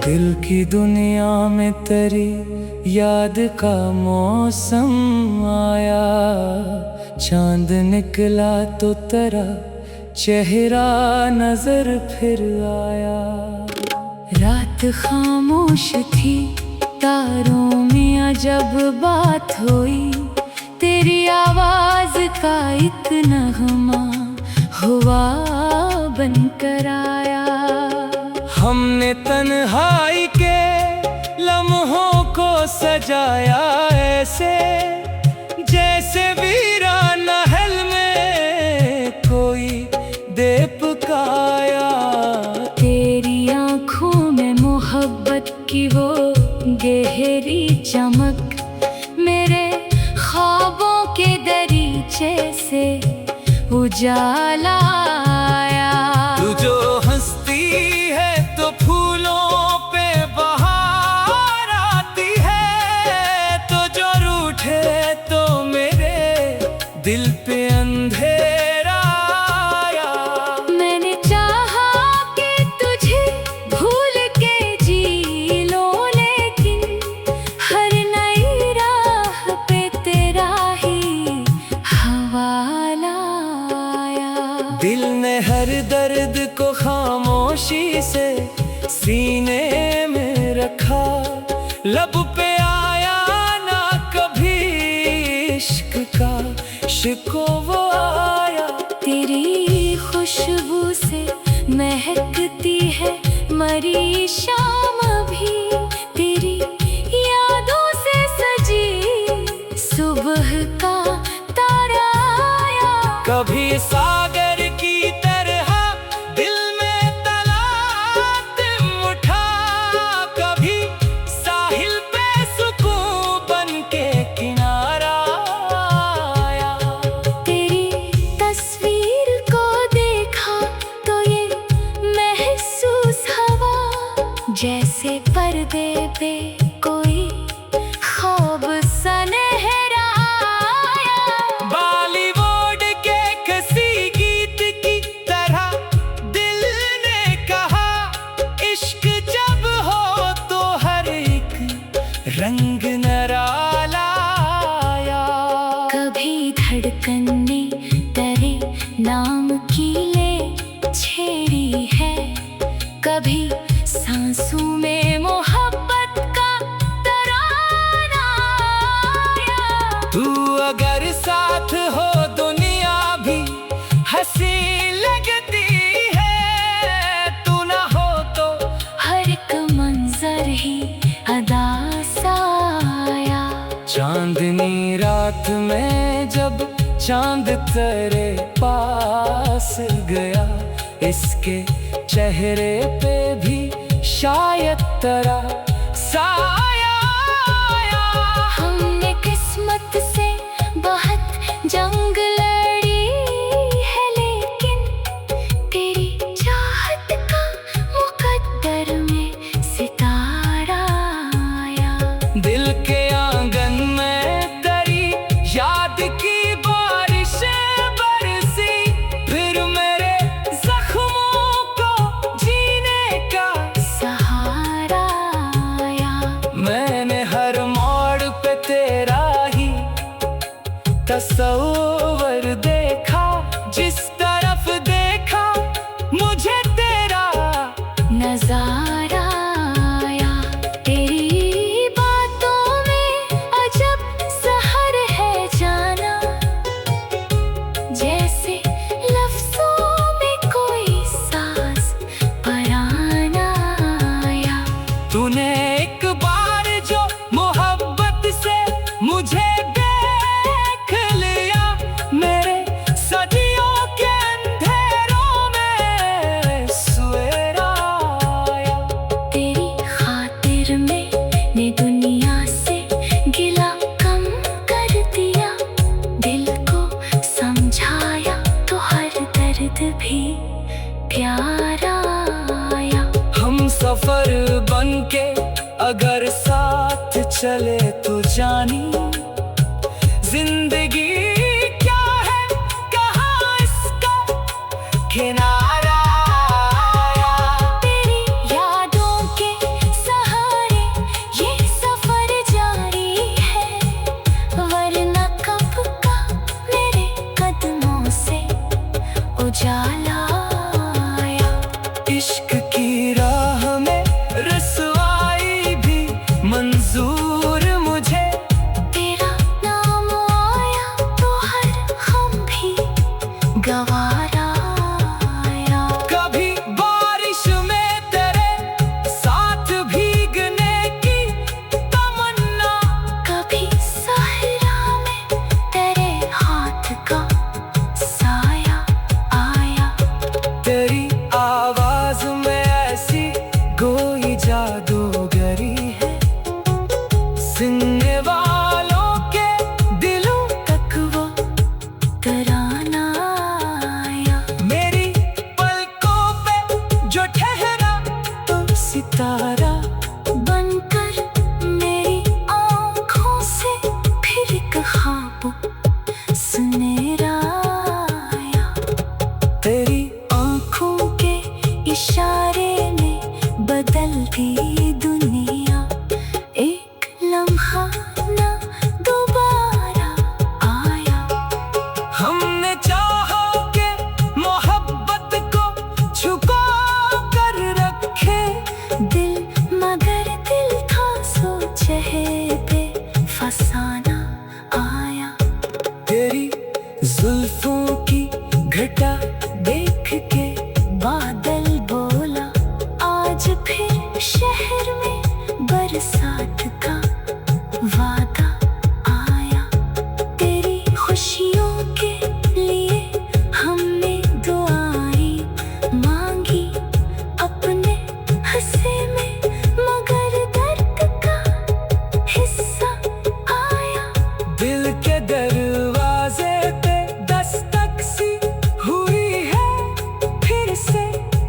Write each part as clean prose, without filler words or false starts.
दिल की दुनिया में तेरी याद का मौसम आया। चांद निकला तो तेरा चेहरा नजर फिर आया। रात खामोश थी तारों में जब बात हुई, तेरी आवाज का एक नगमा हुआ बनकर आया। हमने तन्हाई के लम्हों को सजाया ऐसे, जैसे वीरान महल में कोई दे पकाया। तेरी आँखों में मोहब्बत की वो गहरी चमक मेरे ख्वाबों के दरीचे से उजाला आया। तू जो हंसती है तो फूलों पे बहार आती है, तो जो रूठे तो मेरे दिल पे अंधेरा आया। मैंने चाहा कि तुझे भूल के जी लो, लेकिन हर नई राह पे तेरा ही हवाला आया। दिल ने हर दर्द को खामोशी से सीने में रखा, लब पे आया ना कभी इश्क का शिकवा आया। तेरी खुशबू से महकती है मरी शाम भी, तेरी यादों से सजी सुबह का तारा आया। कभी सागर की तरह दिल में तलातम उठा, कभी साहिल पे सुकून बन के किनारा आया। तेरी तस्वीर को देखा तो ये महसूस हुआ, जैसे पर्दे पे कोई ख्वाब सनहरा आया। बॉलीवुड के किसी गीत की तरह दिल ने कहा, इश्क जब हो तो हर एक रंग निराला आया। कभी धड़कन ने तेरे नाम की ले छेड़ी है, कभी सांसों में मोहब्बत का तराना आया। तू अगर साथ हो दुनिया भी हंसी लगती है, तू ना हो तो हर एक मंजर ही अदा सा आया। चांदनी रात में जब चांद तेरे पास गया, इसके चेहरे पे भी शायद तेरा साया आया। हमने किस्मत से बहुत जंग लड़ी है, लेकिन तेरी चाहत का मुकद्दर में सितारा आया। दिल के आंगन में तेरी याद की बारिशें बरसी, फिर मेरे जख्मों को जीने का सहारा आया। मैंने हर मोड़ पे तेरा ही तस्वर देखा, जिस तरफ देखा मुझे तेरा नजारा आया। तेरी बातों में अजब सहर है जाना, जैसे लफ्जों में कोई साज पराना आया। तूने एक बार जो मोहब्बत से मुझे देख लिया, मेरे सदियों के अंधेरों में प्यार आया। हम सफर बनके अगर साथ चले तो जानी, जिंदगी क्या है कहाँ इसका किनारा आया। तेरी यादों के सहारे ये सफर जारी है, वरना कब का मेरे कदमों से उजाला आया। इश्क की राह में रसवाई भी मंजूर मुझे, तेरा नाम आया तो हर हम भी गवारा आया। कभी बारिश में तेरे साथ भीगने की तमन्ना, कभी सहरा में तेरे हाथ का साया आया। तेरी आवाज में ऐसी कोई जादूगरी है, सुनने वालों के दिलों तक वो तराना आया। मेरी पलकों पे जो ठहरा तो सितारा बनकर मेरी आँखों से फिर एक ख्वाब सुनहरा आया। तेरी आँखों के इशारे में बदलती दुनिया, एक लम्हा ना दोबारा आया। हमने चाहा कि मोहब्बत को छुपा कर रखे दिल, मगर दिल था सो चेहरे पे फसाना आया। तेरी जुल्फों की घटा देख के बादल बोला, आज फिर शहर में बरसात का वादा आया। तेरी खुशियों के लिए हमने दुआएं मांगी अपने हंसे में, मगर दर्द का हिस्सा आया। दिल के दरवाजे पे दस्तक सी हुई है फिर से,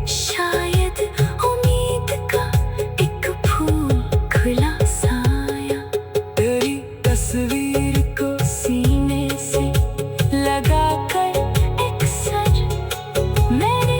शायद उम्मीद का एक फूल खुला साया। तेरी तस्वीर को सीने से लगा कर अक्सर मैंने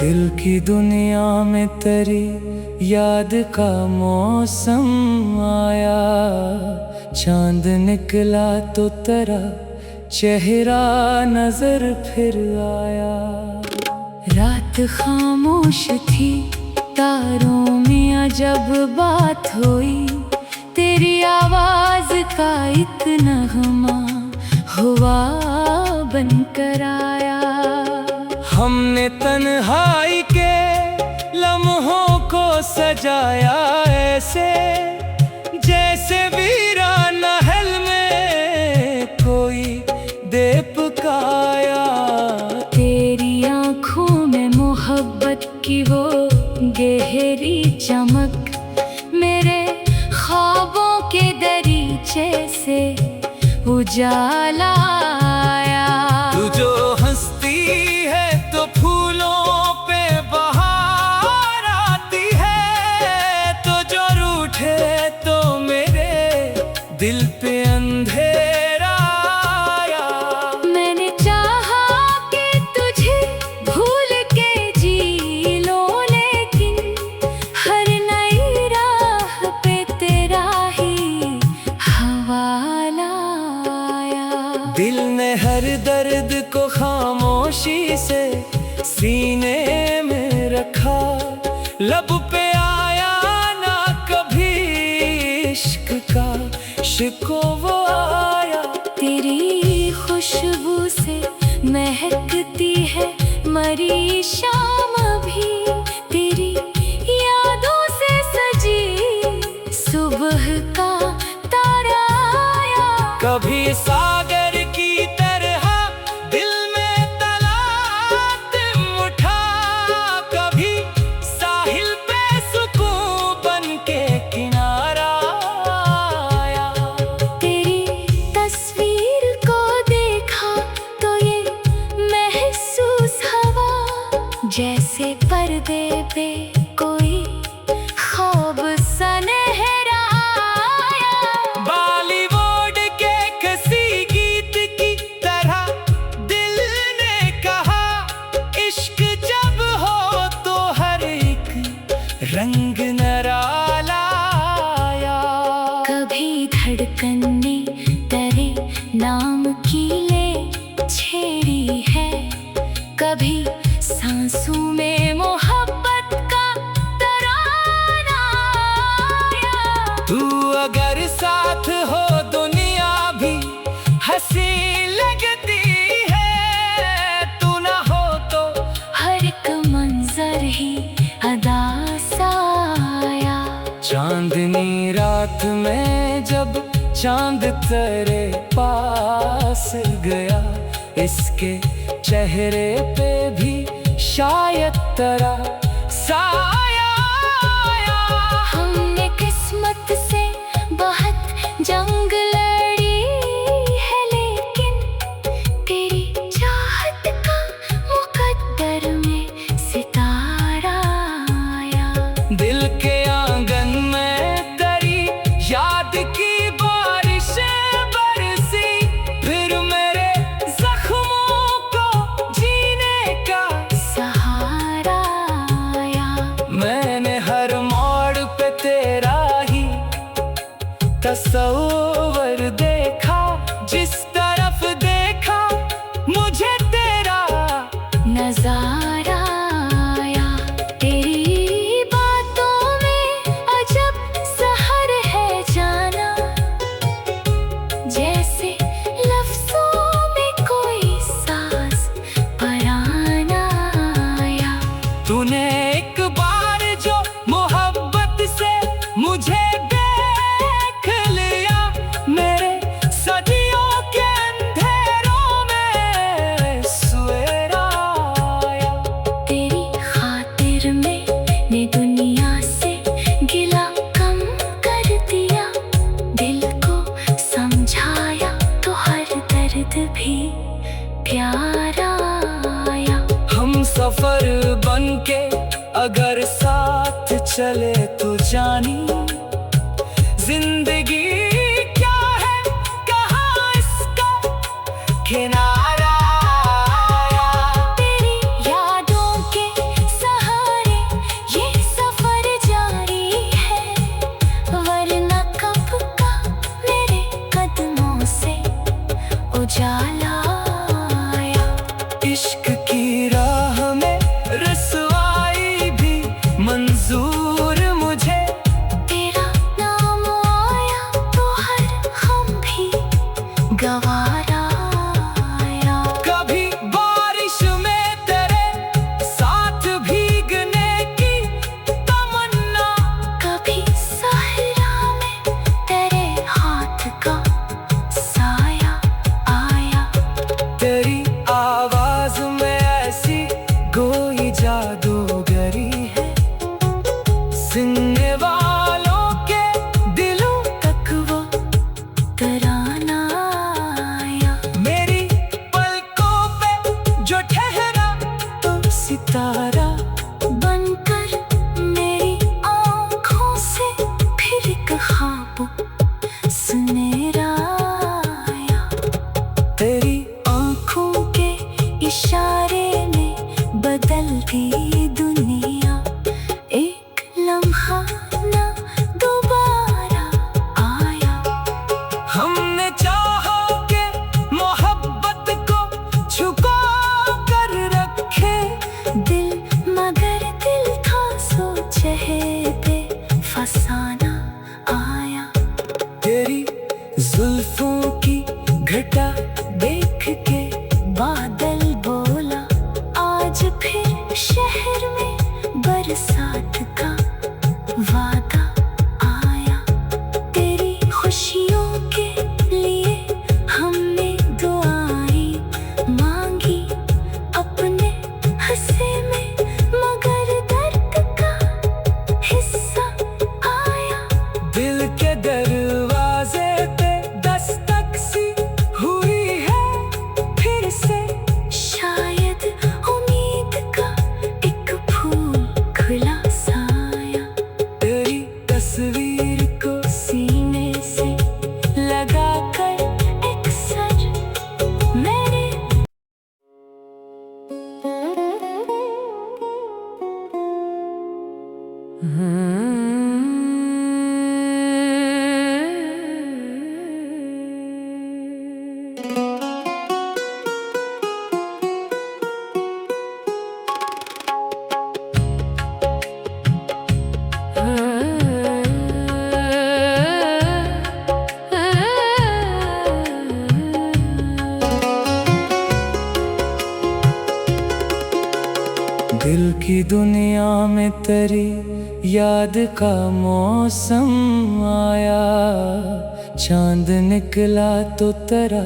दिल की दुनिया में तेरी याद का मौसम आया। चांद निकला तो तेरा चेहरा नजर फिर आया। रात खामोश थी तारों में जब बात हुई, तेरी आवाज का एक नगमा हुआ बनकर आया। हमने तन्हाई के लम्हों को सजाया ऐसे, जैसे वीरान महल में कोई दे पुकाया। तेरी आँखों में मोहब्बत की वो गहरी चमक, मेरे ख्वाबों के दरीचे से उजाला आया। तू जो हंसती है तो फूलों पे बहार आती है, तो जो रूठे तो मेरे दिल पे अंधेरा आया। मैंने चाहा कि तुझे भूल के जी लो, लेकिन हर नई राह पे तेरा ही हवाला आया। दिल ने हर दर्द को खामोशी से सीने में रखा, लब पे आया ना कभी इश्क का शिको वो आया। तेरी खुशबू से महकती है मरी शाम भी तेरी यादों से सजी। सुबह का तारा आया, कभी सागर की तरह दिल में तलातम उठा, कभी साहिल पे सुकून बन के किनारा आया। तेरी तस्वीर को देखा तो ये महसूस हवा, जैसे पर्दे पे कोई ख्वाब सनहरा आया। बॉलीवुड के किसी गीत की तरह दिल ने कहा, इश्क जब हो तो हर एक रंग निराला आया। कभी धड़कन ने तेरे नाम की ले छेड़ी है, कभी सांसों में मोहब्बत का तराना आया। तू अगर साथ हो दुनिया भी हंसी लगती है, तू ना हो तो हर एक मंजर ही अदा सा आया। चांदनी रात में जब चांद तेरे पास गया, इसके चेहरे पे भी शायद तेरा साया आया। हमने किस्मत से बहुत जंग लड़ी है, लेकिन तेरी चाहत का मुकद्दर में सितारा आया। दिल के आंगन में तेरी याद की बारिश बरसी, फिर मेरे जख्मों को जीने का सहारा आया। मैंने हर मोड़ पे तेरा ही तस्वीर देखा, जिस तरफ देखा मुझे तेरा नजारा आया। तेरी बातों में अजब सहर है जाना, जैसे लफ्जों में कोई साज पराना आया। तूने एक बार जो मोहब्बत से मुझे देख लिया, मेरे सदियों के अंधेरों में सवेरा आया। तेरी खातिर मैंने दुनिया से गिला कम कर दिया, दिल को समझाया तो हर दर्द भी प्यारा आया। हम सफर बनके अगर साथ चले तो जानी, जिंदगी क्या है कहाँ इसका किनारा आया। तेरी यादों के सहारे ये सफर जारी है, वरना कब का मेरे कदमों से उजाला आया। इश्क की राह में रसवाई भी मंजूर मुझे, तेरा नाम आया तो हर हम भी गवारा आया। कभी बारिश में तेरे साथ भीगने की तमन्ना, कभी सहरा में तेरे हाथ का साया आया। तेरी आवाज में ऐसी कोई जादूगरी है, सुनने वालों के दिलों तक वो तराना आया। मेरी पलकों पे जो ठहरा तो सितारा बनकर मेरी आँखों से फिर एक ख्वाब सुनहरा आया। तेरी आँखों के इशारे में बदलती दुनिया, एक लम्हा ना दोबारा आया। हमने चाहा के मोहब्बत को छुपा कर रखे, दिल मगर दिल था सो चेहरे फसाना आया। तेरी जुल्फों की घटा देख के बादल दिल की दुनिया में तेरी याद का मौसम आया, चांद निकला तो तेरा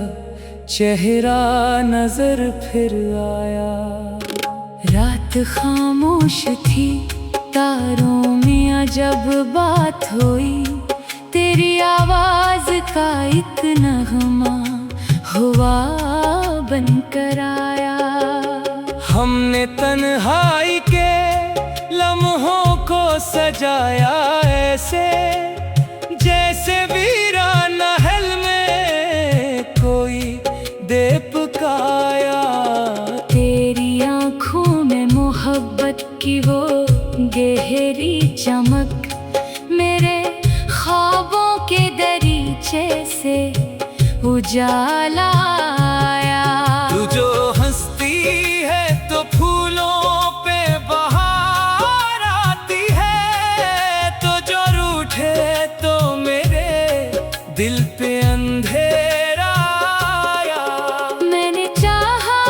चेहरा नजर फिर आया। रात खामोश थी, तारों में जब बात हुई, तेरी आवाज का एक नगमा हुआ बनकर आया। हमने तन्हाई के लम्हों को सजाया ऐसे, जैसे वीरान महल में कोई दे पकाया। तेरी आँखों में मोहब्बत की वो गहरी चमक, मेरे ख्वाबों के दरीचे से उजाला आया। तू जो हंसती है तो फूलों पे बहार आती है, तो जो रूठे तो मेरे दिल पे अंधेरा आया। मैंने चाहा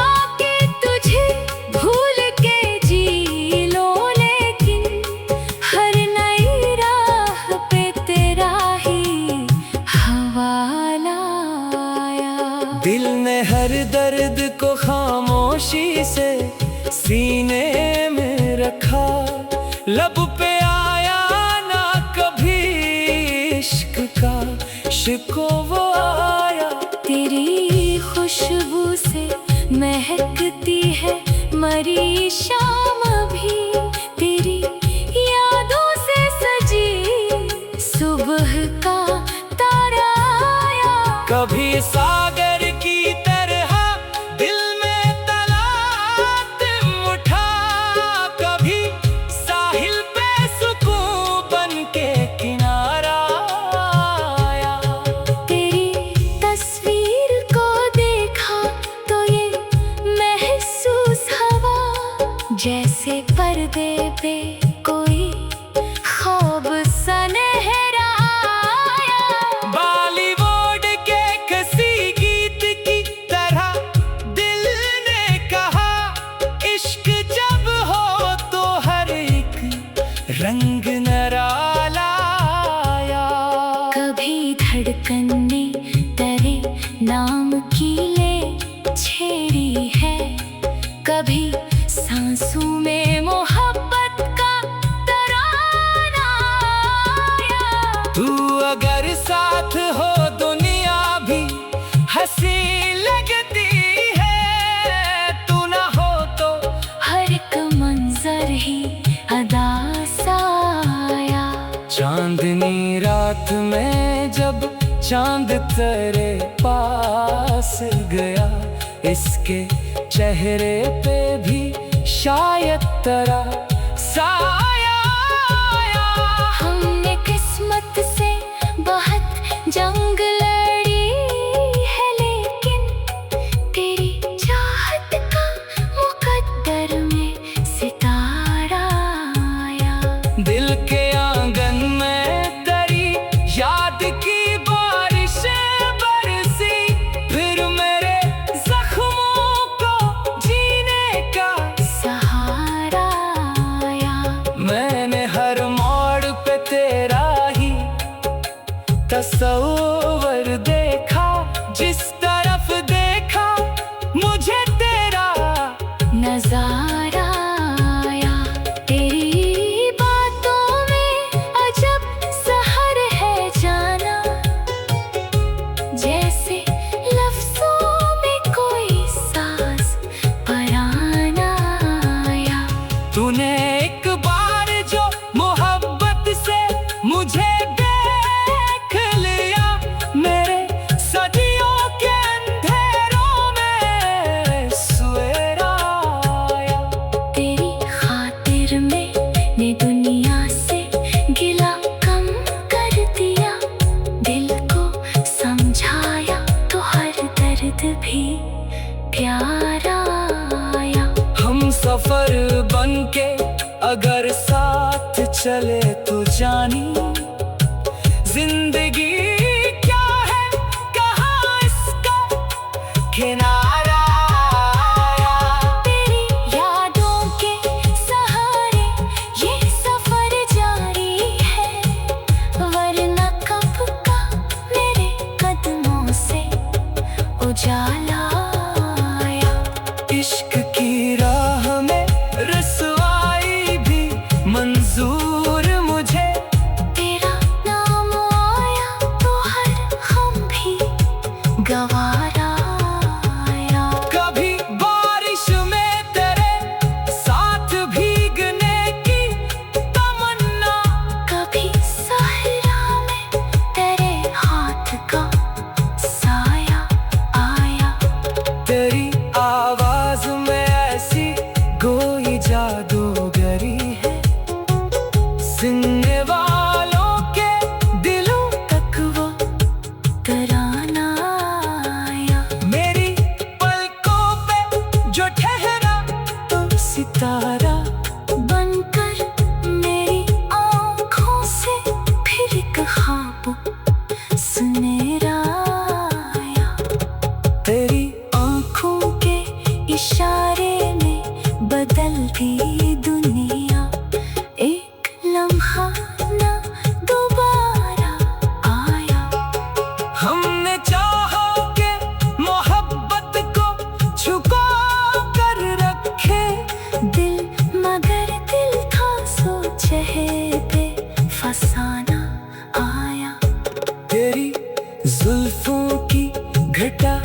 कि तुझे भूल के जी लो, लेकिन हर नई राह पे तेरा ही हवाला आया। दिल ने हर दर्द को खामोशी से सीने में रखा, लब पे आया ना कभी इश्क का शिकवा आया। तेरी खुशबू से महकती है मरी शाम भी, तेरी यादों से सजी सुबह का तारा आया। कभी सागर की तरह दिल में तलातम उठा, कभी साहिल पे सुकून बन के किनारा आया। तेरी तस्वीर को देखा तो ये महसूस हवा, जैसे पर्दे पे कोई ख्वाब सनहरा आया। बॉलीवुड के किसी गीत की तरह दिल ने कहा, इश्क जब हो तो हर एक रंग निराला आया। कभी धड़कन ने तेरे नाम की ले छेड़ी है, कभी सांसों में मोहब्बत का तराना आया। तू अगर साथ हो दुनिया भी हंसी लगती है, तू ना हो तो हर एक मंजर ही अदा सा आया। चांदनी रात में जब चांद तेरे पास गया, इसके चेहरे पे भी शायद तेरा साया आया। हमने किस्मत से बहुत जंग लड़ी है, लेकिन तेरी चाहत का मुकद्दर में सितारा आया। दिल के आंगन में तेरी याद की बारिश बरसी, फिर मेरे जख्मों को जीने का सहारा आया। मैंने हर मोड़ पे तेरा ही तस्वर देखा, जिस तरफ देखा मुझे तेरा नजारा आया। तेरी बातों में अजब सहर है जाना, जैसे लफ्जों में कोई साज पराना आया। तूने एक बार जो मोहब्बत से मुझे देख लिया, मेरे सदियों के अंधेरों में सवेरा आया। तेरी खातिर मैंने दुनिया से सफर बनके अगर साथ चले तो जानी जिंदगी क्या है, कहाँ इसका किनारा। तेरी यादों के सहारे ये सफर जारी है, वरना कब का मेरे कदमों से उजाला आया। इश्क की राह में रसवाई भी मंजूर मुझे, तेरा नाम आया तो हर हम भी गवारा आया। कभी बारिश में तेरे साथ भीगने की तमन्ना, कभी सहरा में तेरे हाथ का साया आया। तेरी आवाज में ऐसी कोई जादूगरी है, सुनने वालों के दिलों तक वो तराना आया। मेरी पलकों पे जो ठहरा तो सितारा बनकर मेरी आँखों से फिर एक ख्वाब सुनहरा आया। तेरी आँखों के इशारे में बदलती दुनिया, एक लम्हा ना दोबारा आया। हमने चाहा के मोहब्बत को छुपा कर रखे, दिल मगर दिल था सोचे पे फसाना आया। तेरी जुल्फों की घटा